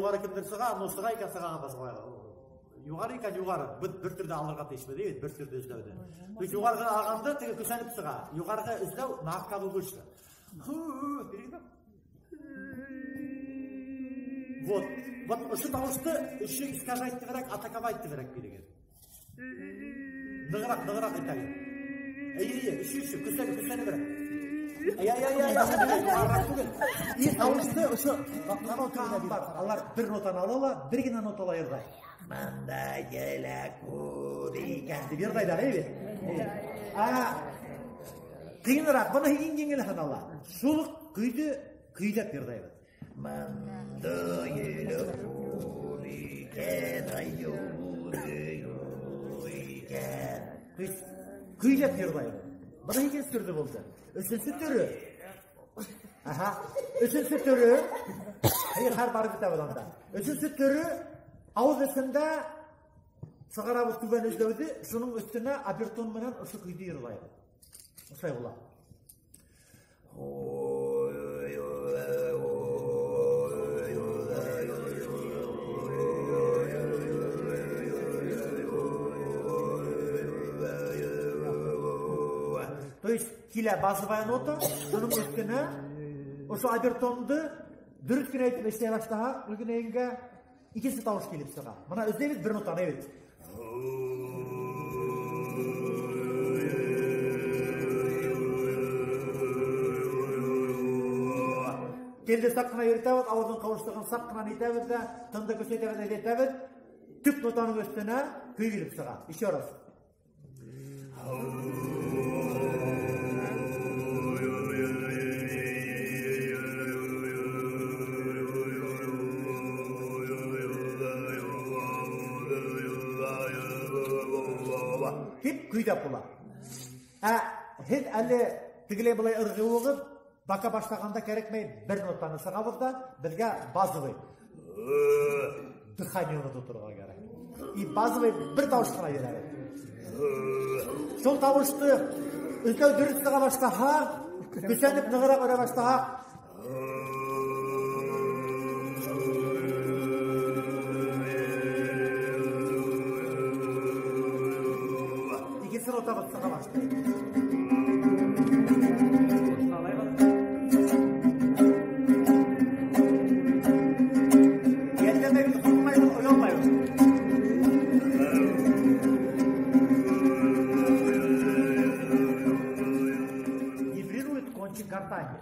югары кимдер сыга, но сыга икән сыгага да сыга. Югары икән югары, бер төрдә алырга тиешме дип, бер төрдә эзләүдә. Без югарыга алганда теге күсәнеп сыга. Югарыга эзләү нақка булышы. Вот ошо тавышты иши искажайттыгырак, атаковайттыгырак билеген. Ныгырак айтайын. Иши, күсәнебрәк. И тавышты ошо нотаны бар. Алар бер нотаны алалар, бер генә ноталар йырдай. Манда гелә куриган дип йырдайлар, кыйынрак, буны иң ханала. Шул көйдәп йырдайлар. Манда гелә куриган айюриган. Көйдәп йырдайлар. Буны икенче төрдә булды. Üçüncü türü. Üçüncü türü. Her barı bir tabi. Üçüncü türü ağız üstünde sığarabız tüben özlevdi. Şunun üstüne aberton menen ışı kıydı yırılaydı. Osay ola. То есть киле базовая нота, şunun üstüne oşu abertondu dürütkün aytıp eşleye başlaha, bugün eyinge ikisi tavuş gelip sığa. Buna özleyiz bir notana, evet. Geldi sakkına yürütəvət, avazın kavuştuğun sakkına neytəvət de, tında köşetəvət edetəvət, tüp notanın üstüne köy gelip sığa. İşi orası. Hep kuyda pula. Hep әлі тігіле бұлай ұрғы оғып, бақа баштағанда керекмей бір нотаны сығабыз да, бірге базовый. Дыханияны тұтырға керек. И базовый бір тауышқына ереді. Сол тауышты үлкеу дүріс сыға баштаға, күсеніп нығырақ өре баштаға, Nota batığa başladı. Yerlemeyi tutmayın, oyalmayın. Вибрирует кончик гортани.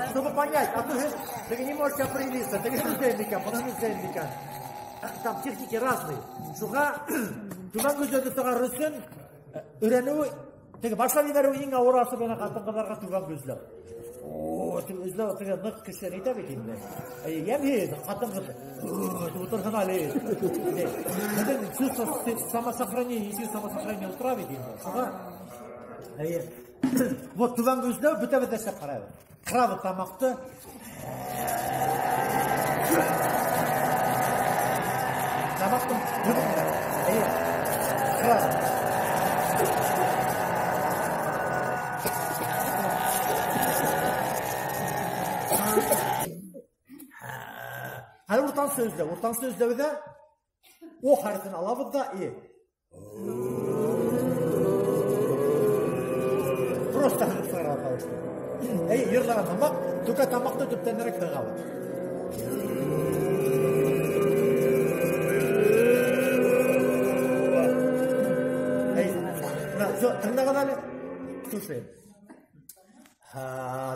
Чтобы понять, а ты не можешь определиться, ты не зельника, потому что зельника. Там техники разные. Шуға туған көздерді сығар үсін үренуі, тегі башқа бейбәрі ең ауырасы бәна қатын қадарға туған көздер. Өзлі отыға нық кішер етіп екенде. Ем қатын қыз. Отырған әлі. Самосохранение, есе самосохранение ұтырап екенде. Шуға вот туған көздер бүті-бүті әсіп қарайды. Қырабы тамақты. Tamam, evet. Kral. Hadi ortan sözde de o harfini alalım da iyi. Просто hırfıra kavuştu. Yırlara tamak, tuka tamakta tüptenerek kırgalı. Tırnağın hali. Слушай.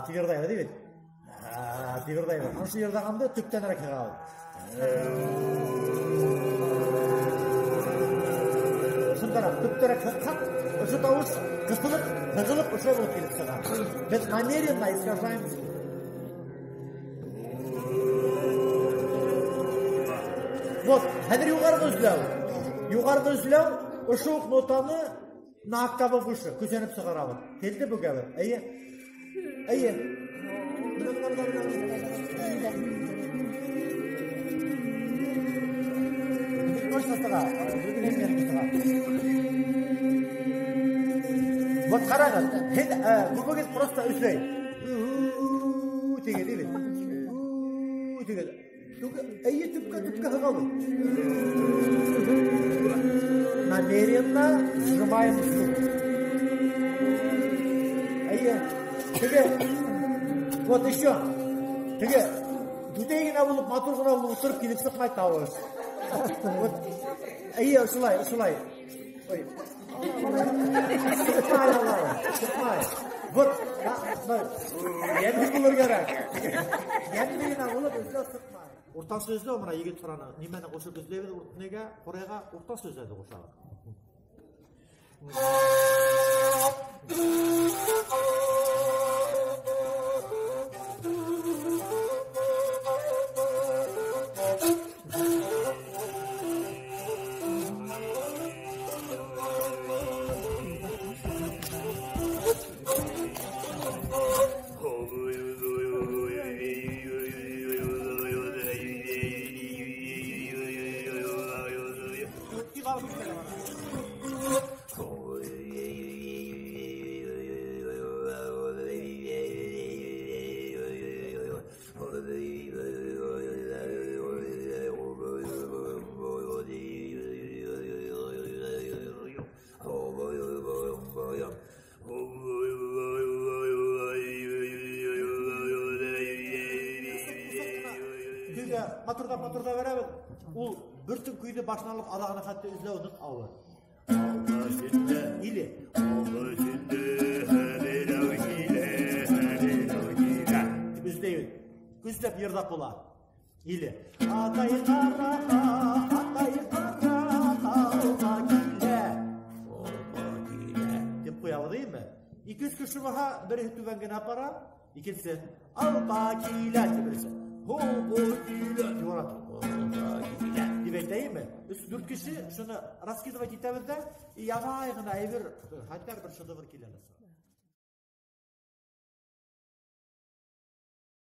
Тигірдайғы дейбет. Тигірдайғы. Аншы ердағанды түптен әрек қағалы. Шындарақ, түптен әрек қақ, ұшы тауыш қысылып, қығылып, ұшы болып келіп сыған. Біз намеренно искажаем. Вот, әдір юғарғы үзлеу, ұшуық нотаны Naqtabı kuşu, küçenip sıkarabı. Teldi bu gibi. İyi. Вот қараңыз. Bu bugün просто üstley. Tüge değil mi? Tüge. Tüge tüpke hıgalı. Намеренно сжимаем звук. Тüge. Вот еще. Тüge. Düdegine bulup, maturguna bulup oturup gidip sıkmayı tavır. Şulay. Oy. Sıkmayın Allah'ım. Sıkmayın. Вот. Yendi bulur gerek. Yendiyine bulup özle sıkmayın. Orta sözde o buna yigit Turan'ı. Nimeni koşu düzleyebilir nege? Oraya orta sözde koşalım. Maturda beraber ul bütün kuydu başına alıp adağını hatta izlevdin avı. Allah şimdi ili. Allah şimdi hele izleyin. Güzdep yırdak ola. İli. Atayı kara, alma gile. Dip koyalı değil mi? 200 kişi vaha biri hüttüvengine yapara. İkincisi alma gile. Demek değil mi? Biz 4 kişi şunu raskidova gittiğimizde yavaygına evir hatta bir şurada bir kilerler.